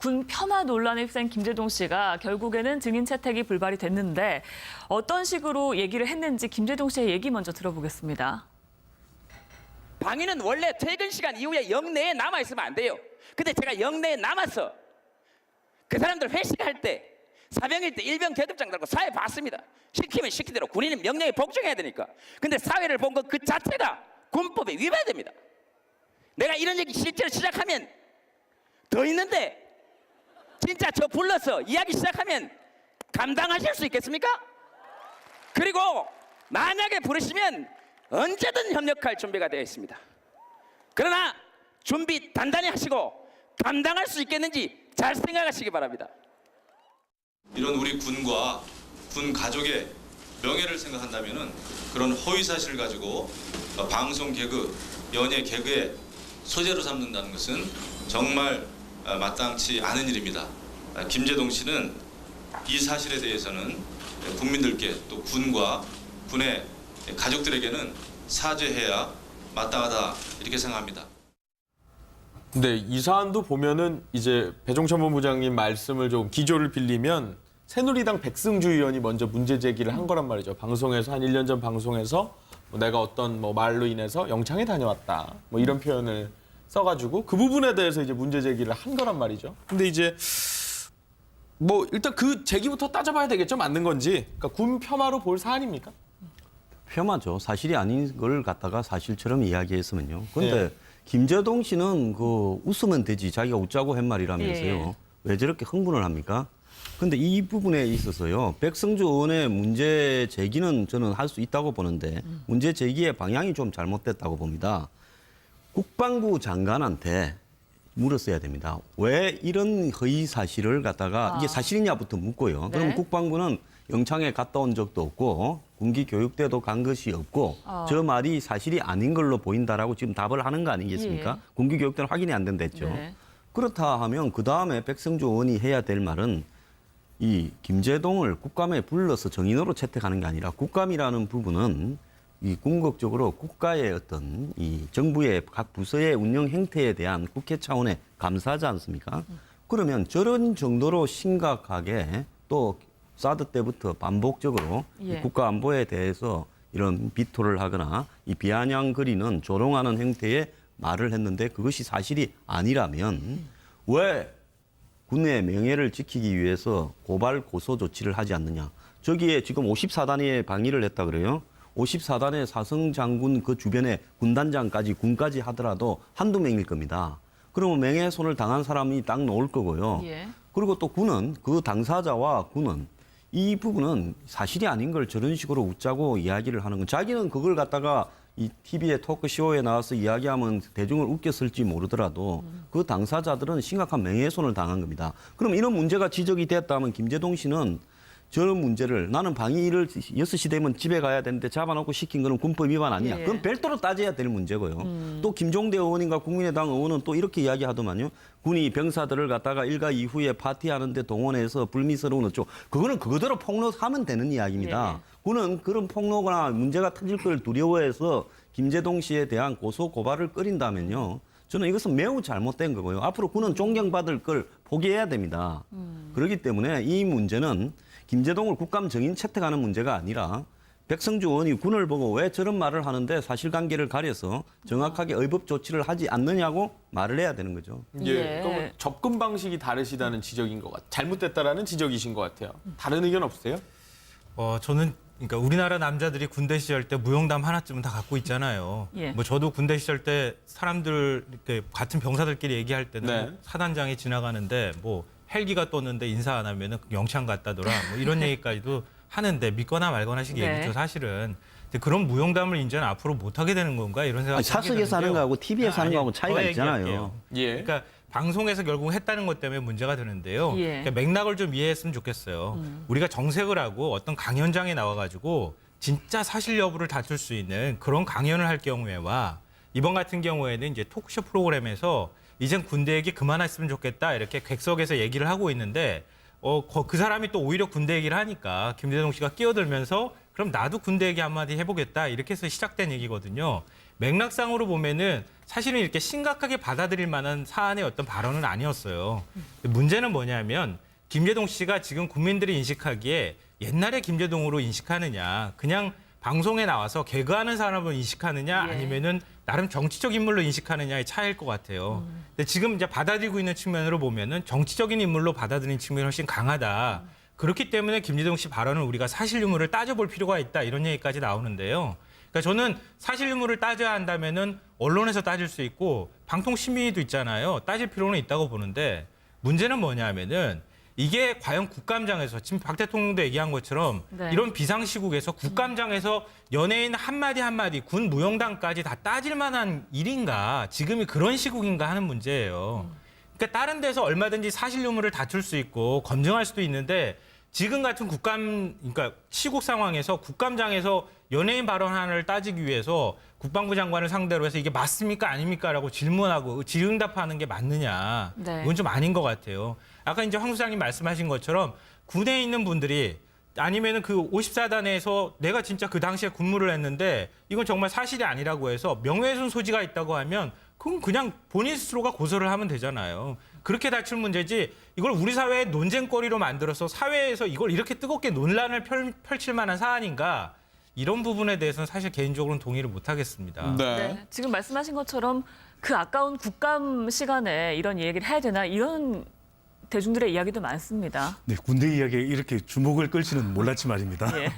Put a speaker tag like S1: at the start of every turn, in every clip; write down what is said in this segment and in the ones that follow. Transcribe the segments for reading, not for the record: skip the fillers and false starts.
S1: 군 폄하 논란에 휩싸인 김제동 씨가 결국에는 증인 채택이 불발이 됐는데 어떤 식으로 얘기를 했는지 김제동 씨의 얘기 먼저 들어보겠습니다.
S2: 방위는 원래 퇴근 시간 이후에 영내에 남아있으면 안 돼요. 근데 제가 영내에 남아서 그 사람들 회식할 때 사병일 때 일병 계급장 달고 사회 봤습니다. 시키면 시키대로 군인은 명령에 복종해야 되니까. 근데 사회를 본 것 그 자체가 군법에 위반됩니다. 내가 이런 얘기 실제로 시작하면 더 있는데 진짜 저 불러서 이야기 시작하면 감당하실 수 있겠습니까? 그리고 만약에 부르시면 언제든 협력할 준비가 되어 있습니다. 그러나 준비 단단히 하시고 감당할 수 있겠는지 잘 생각하시기 바랍니다.
S3: 이런 우리 군과 군 가족의 명예를 생각한다면은 그런 허위 사실을 가지고 방송 개그, 연예 개그의 소재로 삼는다는 것은 정말 마땅치 않은 일입니다. 김제동 씨는 이 사실에 대해서는 국민들께 또 군과 군의 가족들에게는 사죄해야 마땅하다 이렇게 생각합니다.
S4: 근데 이 사안도 보면은 이제 배종찬 본부장님 말씀을 좀 기조를 빌리면 새누리당 백승주 의원이 먼저 문제 제기를 한 거란 말이죠. 방송에서 한 1년 전 방송에서 내가 어떤 말로 인해서 영창에 다녀왔다. 이런 표현을 써가지고 그 부분에 대해서 이제 문제 제기를 한 거란 말이죠. 근데 이제 일단 그 제기부터 따져봐야 되겠죠. 맞는 건지. 그러니까 군 폄하로 볼 사안입니까?
S5: 폄하죠. 사실이 아닌 걸 갖다가 사실처럼 이야기했으면요. 그런데 김제동 씨는 웃으면 되지 자기가 웃자고 한 말이라면서요. 왜 저렇게 흥분을 합니까? 근데 이 부분에 있어서요. 백성주 의원의 문제 제기는 저는 할 수 있다고 보는데 문제 제기의 방향이 좀 잘못됐다고 봅니다. 국방부 장관한테 물었어야 됩니다. 왜 이런 허위 사실을 갖다가 이게 사실이냐부터 묻고요. 그럼 국방부는 영창에 갔다 온 적도 없고 군기 교육대도 간 것이 없고 저 말이 사실이 아닌 걸로 보인다라고 지금 답을 하는 거 아니겠습니까? 군기 교육대는 확인이 안 된댔죠. 그렇다 하면 그다음에 백성주 의원이 해야 될 말은 이 김제동을 국감에 불러서 정인으로 채택하는 게 아니라 국감이라는 부분은 이 궁극적으로 국가의 어떤 이 정부의 각 부서의 운영 행태에 대한 국회 차원의 감사지 않습니까? 그러면 저런 정도로 심각하게 또 사드 때부터 반복적으로 국가 안보에 대해서 이런 비토를 하거나 이 비아냥거리는 조롱하는 형태의 말을 했는데 그것이 사실이 아니라면 왜 군의 명예를 지키기 위해서 고발 고소 조치를 하지 않느냐. 저기에 지금 54단위에 방위를 했다 그래요. 54단의 사성 장군 그 주변에 군단장까지 군까지 하더라도 한두 명일 겁니다. 그러면 명예훼손을 당한 사람이 딱 나올 거고요. 그리고 또 군은 그 당사자와 군은 이 부분은 사실이 아닌 걸 저런 식으로 웃자고 이야기를 하는 건 자기는 그걸 갖다가 이 TV의 토크쇼에 나와서 이야기하면 대중을 웃겼을지 모르더라도 그 당사자들은 심각한 명예훼손을 당한 겁니다. 그럼 이런 문제가 지적이 됐다면 김제동 씨는 저런 문제를 나는 방위를 6시 되면 집에 가야 되는데 잡아놓고 시킨 거는 군법 위반 아니냐. 그럼 별도로 따져야 될 문제고요. 또 김종대 의원인가 국민의당 의원은 또 이렇게 이야기하더만요. 군이 병사들을 갖다가 일가 이후에 파티하는데 동원해서 불미스러운 어쩌고. 그거는 그거대로 폭로하면 되는 이야기입니다. 군은 그런 폭로거나 문제가 터질 걸 두려워해서 김제동 씨에 대한 고소 고발을 꺼린다면요. 저는 이것은 매우 잘못된 거고요. 앞으로 군은 존경받을 걸 포기해야 됩니다. 그렇기 때문에 이 문제는 김제동을 국감 정인 채택하는 문제가 아니라 백성주 의원이 군을 보고 왜 저런 말을 하는데 사실관계를 가려서 정확하게 의법 조치를 하지 않느냐고 말을 해야 되는 거죠.
S4: 그럼 접근 방식이 다르시다는 지적인 것 같아요. 잘못됐다라는 지적이신 것 같아요. 다른 의견 없으세요?
S6: 저는 그러니까 우리나라 남자들이 군대 시절 때 무용담 하나쯤은 다 갖고 있잖아요. 저도 군대 시절 때 사람들 이렇게 같은 병사들끼리 얘기할 때는 사단장이 지나가는데 헬기가 떴는데 인사 안 하면은 영창 갔다더라. 이런 얘기까지도 하는데 믿거나 말거나식 얘기죠, 사실은. 근데 그런 무용담을 이제는 앞으로 못 하게 되는 건가 이런 생각이
S5: 사석에서 하는 거하고 TV에서 하는 거하고 차이가 있잖아요.
S6: 그러니까 방송에서 결국 했다는 것 때문에 문제가 되는데요. 그러니까 맥락을 좀 이해했으면 좋겠어요. 우리가 정색을 하고 어떤 강연장에 나와가지고 진짜 사실 여부를 다툴 수 있는 그런 강연을 할 경우에와 이번 같은 경우에는 이제 토크쇼 프로그램에서 이젠 군대 얘기 그만했으면 좋겠다 이렇게 객석에서 얘기를 하고 있는데 그 사람이 또 오히려 군대 얘기를 하니까 김제동 씨가 끼어들면서 그럼 나도 군대 얘기 한마디 해보겠다 이렇게 해서 시작된 얘기거든요. 맥락상으로 보면은 사실은 이렇게 심각하게 받아들일 만한 사안의 어떤 발언은 아니었어요. 문제는 뭐냐면 김제동 씨가 지금 국민들이 인식하기에 옛날에 김제동으로 인식하느냐, 그냥 방송에 나와서 개그하는 사람을 인식하느냐,
S1: 예.
S6: 아니면은 나름 정치적 인물로 인식하느냐의 차이일 것 같아요. 근데 지금 이제 받아들이고 있는 측면으로 보면은 정치적인 인물로 받아들이는 측면이 훨씬 강하다. 그렇기 때문에 김제동 씨 발언을 우리가 사실 유무를 따져볼 필요가 있다, 이런 얘기까지 나오는데요. 그러니까 저는 사실 유무를 따져야 한다면은 언론에서 따질 수 있고 방통심의도 있잖아요. 따질 필요는 있다고 보는데 문제는 뭐냐면은 이게 과연 국감장에서 지금 박 대통령도 얘기한 것처럼
S1: 네.
S6: 이런 비상시국에서 국감장에서 연예인 한마디 한마디 군 무용담까지 다 따질 만한 일인가, 지금이 그런 시국인가 하는 문제예요. 그러니까 다른 데서 얼마든지 사실 유무를 다툴 수 있고 검증할 수도 있는데 지금 같은 그러니까 시국 상황에서 국감장에서 연예인 발언 하나를 따지기 위해서 국방부 장관을 상대로 해서 이게 맞습니까 아닙니까라고 질문하고 질응답하는 게 맞느냐.
S1: 네.
S6: 이건 좀 아닌 것 같아요. 아까 이제 황 소장님 말씀하신 것처럼 군에 있는 분들이 아니면은 그 54단에서 내가 진짜 그 당시에 근무를 했는데 이건 정말 사실이 아니라고 해서 명예훼손 소지가 있다고 하면 그건 그냥 본인 스스로가 고소를 하면 되잖아요. 그렇게 다툴 문제지 이걸 우리 사회의 논쟁거리로 만들어서 사회에서 이걸 이렇게 뜨겁게 논란을 펼칠 만한 사안인가, 이런 부분에 대해서는 사실 개인적으로는 동의를 못 하겠습니다.
S1: 네. 지금 말씀하신 것처럼 그 아까운 국감 시간에 이런 얘기를 해야 되나, 이런 대중들의 이야기도 많습니다.
S7: 네, 군대 이야기에 이렇게 주목을 끌지는 몰랐지 말입니다.
S1: 예.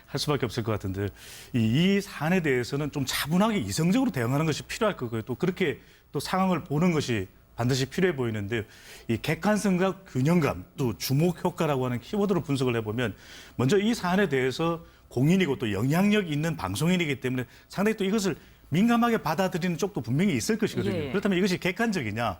S7: 할 수밖에 없을 것 같은데 이 사안에 대해서는 좀 차분하게 이성적으로 대응하는 것이 필요할 거고요. 또 그렇게 또 상황을 보는 것이 반드시 필요해 보이는데요. 이 객관성과 균형감, 또 주목 효과라고 하는 키워드로 분석을 해보면 먼저 이 사안에 대해서 공인이고 또 영향력 있는 방송인이기 때문에 상당히 또 이것을 민감하게 받아들이는 쪽도 분명히 있을 것이거든요.
S1: 예.
S7: 그렇다면 이것이 객관적이냐?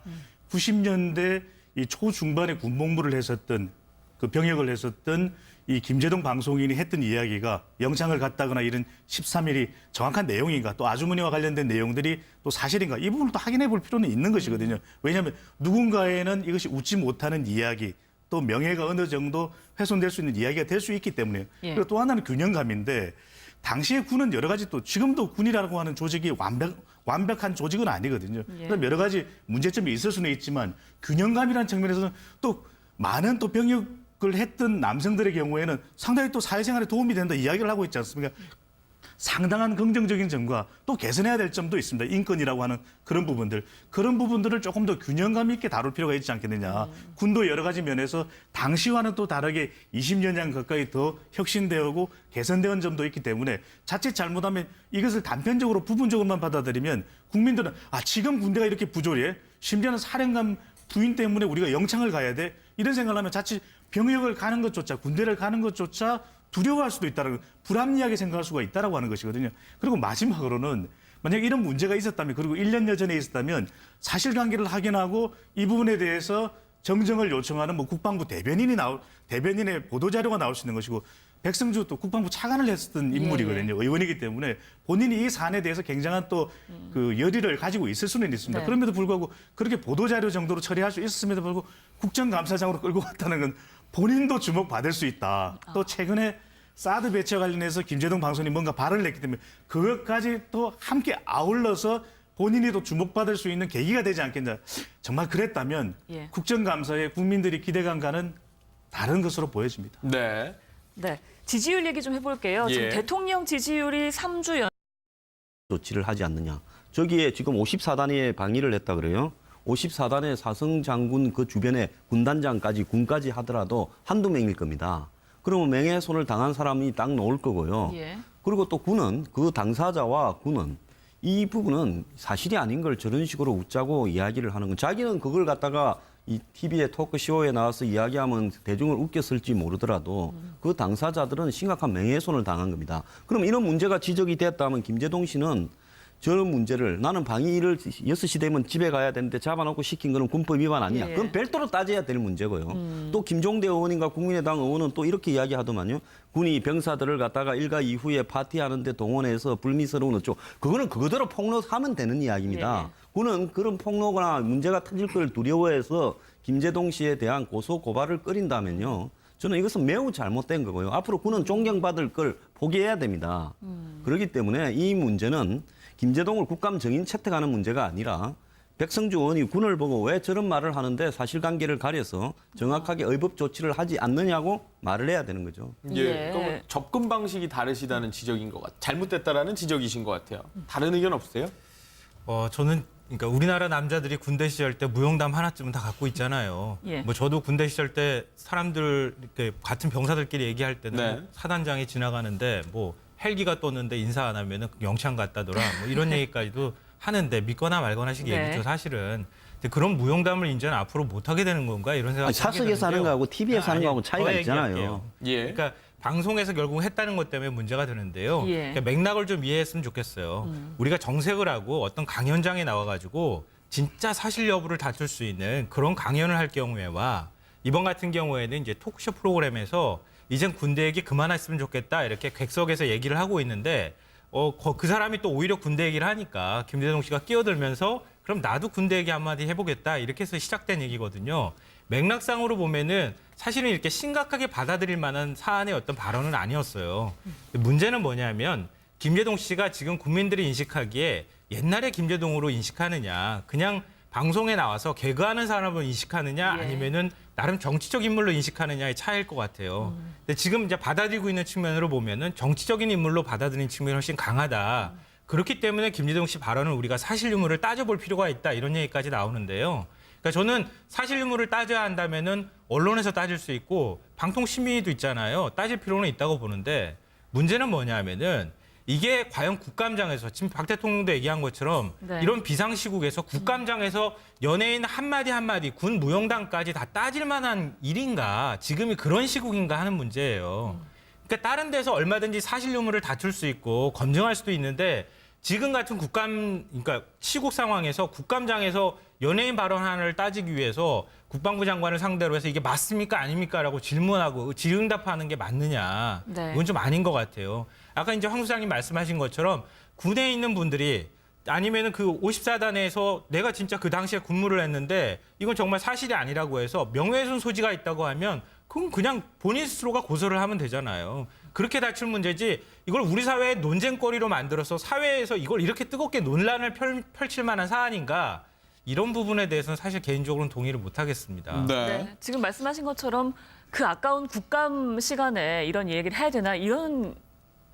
S7: 90년대 이 초중반에 군복무를 했었던 그 병역을 했었던 이 김제동 방송인이 했던 이야기가 영창을 갔다거나 이런 13일이 정확한 내용인가, 또 아주머니와 관련된 내용들이 또 사실인가, 이 부분을 또 확인해 볼 필요는 있는 것이거든요. 왜냐하면 누군가에는 이것이 웃지 못하는 이야기, 또 명예가 어느 정도 훼손될 수 있는 이야기가 될 수 있기 때문에요.
S1: 예.
S7: 그리고 또 하나는 균형감인데 당시의 군은 여러 가지 또 지금도 군이라고 하는 조직이 완벽한 조직은 아니거든요.
S1: 예.
S7: 그럼 여러 가지 문제점이 있을 수는 있지만 균형감이라는 측면에서는 또 많은 또 병역을 했던 남성들의 경우에는 상당히 또 사회생활에 도움이 된다 이야기를 하고 있지 않습니까? 상당한 긍정적인 점과 또 개선해야 될 점도 있습니다. 인권이라고 하는 그런 부분들을 조금 더 균형감 있게 다룰 필요가 있지 않겠느냐. 군도 여러 가지 면에서 당시와는 또 다르게 20년간 가까이 더 혁신되고 개선된 점도 있기 때문에 자칫 잘못하면 이것을 단편적으로 부분적으로만 받아들이면 국민들은 지금 군대가 이렇게 부조리해? 심지어는 사령관 부인 때문에 우리가 영창을 가야 돼? 이런 생각을 하면 자칫 병역을 가는 것조차, 군대를 가는 것조차 두려워할 수도 있다는, 불합리하게 생각할 수가 있다라고 하는 것이거든요. 그리고 마지막으로는 만약 이런 문제가 있었다면, 그리고 1년여 전에 있었다면 사실관계를 확인하고 이 부분에 대해서 정정을 요청하는 국방부 대변인의 보도자료가 나올 수 있는 것이고, 백성주 또 국방부 차관을 했었던 인물이거든요. 의원이기 때문에 본인이 이 사안에 대해서 굉장한 또 그 열의를 가지고 있을 수는 있습니다.
S1: 네.
S7: 그럼에도 불구하고 그렇게 보도자료 정도로 처리할 수 있었음에도 불구하고 국정감사장으로 끌고 갔다는 건 본인도 주목받을 수 있다. 또 최근에 사드 배치와 관련해서 김제동 방송이 뭔가 발언을 했기 때문에 그것까지 또 함께 아울러서 본인이 또 주목받을 수 있는 계기가 되지 않겠냐. 정말 그랬다면
S1: 예.
S7: 국정감사에 국민들이 기대감과는 다른 것으로 보여집니다.
S4: 네.
S1: 네. 지지율 얘기 좀 해볼게요.
S4: 예.
S1: 지금 대통령 지지율이 3주 연.
S5: 조치를 하지 않느냐. 저기에 지금 54단에 방위를 했다 그래요. 54단의 사성 장군 그 주변에 군단장까지 군까지 하더라도 한두 명일 겁니다. 그러면 명예훼손을 당한 사람이 딱 나올 거고요.
S1: 예.
S5: 그리고 또 군은 그 당사자와 군은 이 부분은 사실이 아닌 걸 저런 식으로 웃자고 이야기를 하는 건, 자기는 그걸 갖다가 이 TV의 토크쇼에 나와서 이야기하면 대중을 웃겼을지 모르더라도 그 당사자들은 심각한 명예훼손을 당한 겁니다. 그럼 이런 문제가 지적이 됐다면 김제동 씨는 저런 문제를, 나는 방위를 6시 되면 집에 가야 되는데 잡아놓고 시킨 거는 군법 위반 아니냐.
S1: 예.
S5: 그건 별도로 따져야 될 문제고요. 또 김종대 의원인가 국민의당 의원은 또 이렇게 이야기하더만요. 군이 병사들을 갖다가 일가 이후에 파티하는데 동원해서 불미스러운 어쩌고. 그거는 그거대로 폭로하면 되는 이야기입니다.
S1: 예.
S5: 군은 그런 폭로거나 문제가 터질 걸 두려워해서 김제동 씨에 대한 고소 고발을 꺼린다면요. 저는 이것은 매우 잘못된 거고요. 앞으로 군은 존경받을 걸 포기해야 됩니다. 그렇기 때문에 이 문제는 김제동을 국감 정인 채택하는 문제가 아니라 백성주 의원이 군을 보고 왜 저런 말을 하는데 사실관계를 가려서 정확하게 의법 조치를 하지 않느냐고 말을 해야 되는 거죠.
S1: 예.
S4: 그러니까 접근 방식이 다르시다는 지적인 것 같아요. 잘못됐다라는 지적이신 것 같아요. 다른 의견 없으세요?
S6: 저는 그러니까 우리나라 남자들이 군대 시절 때 무용담 하나쯤은 다 갖고 있잖아요.
S1: 예.
S6: 뭐 저도 군대 시절 때 사람들 이렇게 같은 병사들끼리 얘기할 때는
S4: 네.
S6: 사단장이 지나가는데 뭐 헬기가 떴는데 인사 안 하면은 영창 갔다더라. 뭐 이런 얘기까지도 하는데 믿거나 말거나식
S1: 네.
S6: 얘기죠 사실은. 근데 그런 무용담을 이제는 앞으로 못 하게 되는 건가 이런 생각이
S5: 사석에서 하는 거하고 TV에서 하는 거하고 차이가 있잖아요.
S4: 예.
S6: 그러니까 방송에서 결국 했다는 것 때문에 문제가 되는데요.
S1: 예.
S6: 그러니까 맥락을 좀 이해했으면 좋겠어요. 우리가 정색을 하고 어떤 강연장에 나와가지고 진짜 사실 여부를 다툴 수 있는 그런 강연을 할 경우에와 이번 같은 경우에는 이제 토크쇼 프로그램에서 이젠 군대 얘기 그만했으면 좋겠다 이렇게 객석에서 얘기를 하고 있는데 그 사람이 또 오히려 군대 얘기를 하니까 김대동 씨가 끼어들면서 그럼 나도 군대 얘기 한마디 해보겠다 이렇게 해서 시작된 얘기거든요. 맥락상으로 보면은 사실은 이렇게 심각하게 받아들일 만한 사안의 어떤 발언은 아니었어요. 문제는 뭐냐면 김제동 씨가 지금 국민들이 인식하기에 옛날에 김제동으로 인식하느냐 그냥 방송에 나와서 개그하는 사람으로 인식하느냐
S1: 예.
S6: 아니면은 나름 정치적 인물로 인식하느냐의 차이일 것 같아요. 근데 지금 이제 받아들이고 있는 측면으로 보면은 정치적인 인물로 받아들이는 측면이 훨씬 강하다. 그렇기 때문에 김제동 씨 발언을 우리가 사실 유무를 따져볼 필요가 있다 이런 얘기까지 나오는데요. 그러니까 저는 사실 유무를 따져야 한다면은 언론에서 따질 수 있고 방통신민위도 있잖아요. 따질 필요는 있다고 보는데 문제는 뭐냐면은 이게 과연 국감장에서 지금 박 대통령도 얘기한 것처럼
S1: 네.
S6: 이런 비상시국에서 국감장에서 연예인 한마디 한마디 군 무용담까지 다 따질 만한 일인가 지금이 그런 시국인가 하는 문제예요. 그러니까 다른 데서 얼마든지 사실 유무를 다툴 수 있고 검증할 수도 있는데 지금 같은 그러니까 시국 상황에서 국감장에서 연예인 발언 하나를 따지기 위해서 국방부 장관을 상대로 해서 이게 맞습니까 아닙니까라고 질문하고 질응답하는 게 맞느냐.
S1: 네.
S6: 그건 좀 아닌 것 같아요. 아까 이제 황 소장님 말씀하신 것처럼 군에 있는 분들이 아니면은 그 54단에서 내가 진짜 그 당시에 근무를 했는데 이건 정말 사실이 아니라고 해서 명예훼손 소지가 있다고 하면 그건 그냥 본인 스스로가 고소를 하면 되잖아요. 그렇게 다툴 문제지 이걸 우리 사회의 논쟁거리로 만들어서 사회에서 이걸 이렇게 뜨겁게 논란을 펼칠 만한 사안인가 이런 부분에 대해서는 사실 개인적으로는 동의를 못 하겠습니다.
S1: 네. 지금 말씀하신 것처럼 그 아까운 국감 시간에 이런 얘기를 해야 되나 이런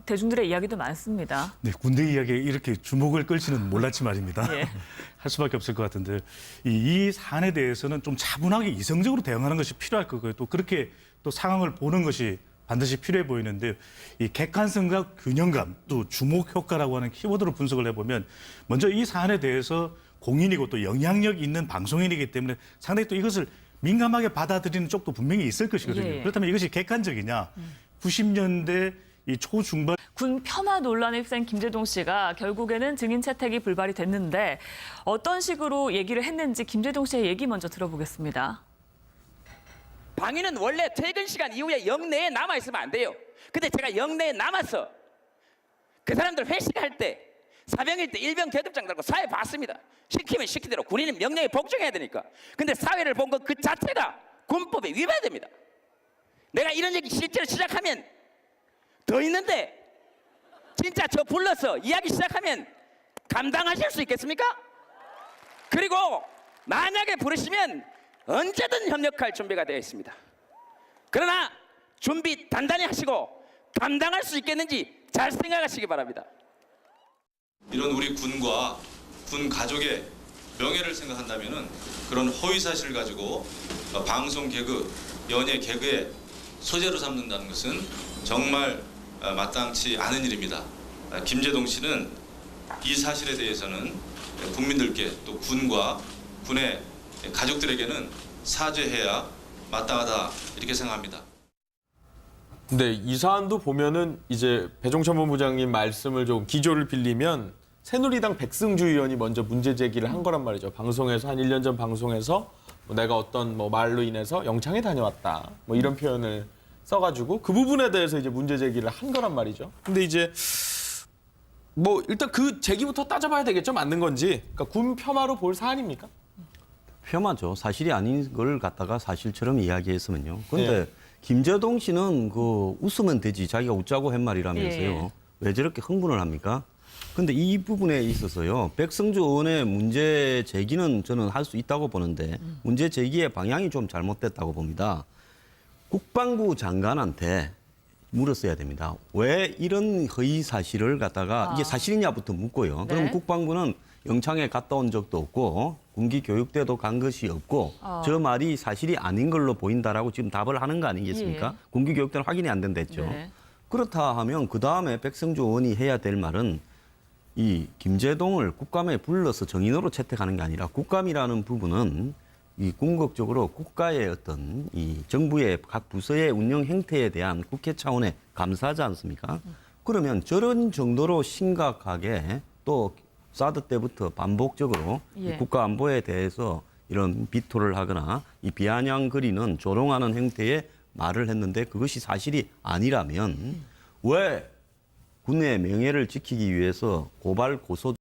S1: 대중들의 이야기도 많습니다.
S7: 네, 군대 이야기에 이렇게 주목을 끌지는 몰랐지 말입니다.
S1: 예.
S7: 할 수밖에 없을 것 같은데 이 사안에 대해서는 좀 차분하게 이성적으로 대응하는 것이 필요할 거고요. 또 그렇게 또 상황을 보는 것이 반드시 필요해 보이는데 이 객관성과 균형감 또 주목 효과라고 하는 키워드로 분석을 해보면 먼저 이 사안에 대해서 공인이고 또 영향력 있는 방송인이기 때문에 상당히 또 이것을 민감하게 받아들이는 쪽도 분명히 있을 것이거든요.
S1: 예.
S7: 그렇다면 이것이 객관적이냐? 90년대 이 초중반
S1: 군 폄하 논란에 휩싸인 김제동 씨가 결국에는 증인 채택이 불발이 됐는데 어떤 식으로 얘기를 했는지 김제동 씨의 얘기 먼저 들어보겠습니다.
S2: 방위는 원래 퇴근 시간 이후에 영내에 남아 있으면 안 돼요. 근데 제가 영내에 남았어. 그 사람들 회식할 때 사병일 때 일병 계급장 달고 사회 봤습니다. 시키면 시키대로 군인은 명령에 복종해야 되니까. 근데 사회를 본 것 그 자체가 군법에 위반됩니다. 내가 이런 얘기 실제로 시작하면 더 있는데 진짜 저 불러서 이야기 시작하면 감당하실 수 있겠습니까? 그리고 만약에 부르시면 언제든 협력할 준비가 되어 있습니다. 그러나 준비 단단히 하시고 감당할 수 있겠는지 잘 생각하시기 바랍니다.
S3: 이런 우리 군과 군 가족의 명예를 생각한다면은 그런 허위 사실을 가지고 방송 개그, 연예 개그의 소재로 삼는다는 것은 정말 마땅치 않은 일입니다. 김제동 씨는 이 사실에 대해서는 국민들께 또 군과 군의 가족들에게는 사죄해야 마땅하다 이렇게 생각합니다.
S4: 근데 이 사안도 보면은 이제 배종찬 본부장님 말씀을 좀 기조를 빌리면 새누리당 백승주 의원이 먼저 문제 제기를 한 거란 말이죠. 방송에서 한 1년 전 방송에서 내가 어떤 말로 인해서 영창에 다녀왔다. 이런 표현을 써가지고 그 부분에 대해서 이제 문제 제기를 한 거란 말이죠. 근데 이제 일단 그 제기부터 따져봐야 되겠죠. 맞는 건지. 그러니까 군 폄하로 볼 사안입니까?
S5: 폄하죠. 사실이 아닌 걸 갖다가 사실처럼 이야기했으면요. 그런데
S4: 네.
S5: 김제동 씨는 웃으면 되지 자기가 웃자고 한 말이라면서요.
S1: 예.
S5: 왜 저렇게 흥분을 합니까? 근데 이 부분에 있어서요, 백성주 의원의 문제 제기는 저는 할 수 있다고 보는데 문제 제기의 방향이 좀 잘못됐다고 봅니다. 국방부 장관한테 물었어야 됩니다. 왜 이런 허위 사실을 갖다가 이게 사실이냐부터 묻고요.
S1: 네.
S5: 그럼 국방부는 영창에 갔다 온 적도 없고 군기 교육대도 간 것이 없고 저 말이 사실이 아닌 걸로 보인다라고 지금 답을 하는 거 아니겠습니까?
S1: 예.
S5: 군기 교육대는 확인이 안 된다 했죠.
S1: 네.
S5: 그렇다 하면 그 다음에 백성주 의원이 해야 될 말은 이 김제동을 국감에 불러서 정인으로 채택하는 게 아니라 국감이라는 부분은 이 궁극적으로 국가의 어떤 이 정부의 각 부서의 운영 행태에 대한 국회 차원의 감사하지 않습니까? 그러면 저런 정도로 심각하게 또 사드 때부터 반복적으로 이
S1: 예.
S5: 국가 안보에 대해서 이런 비토를 하거나 이 비아냥거리는 조롱하는 행태의 말을 했는데 그것이 사실이 아니라면 왜 군의 명예를 지키기 위해서 고발 고소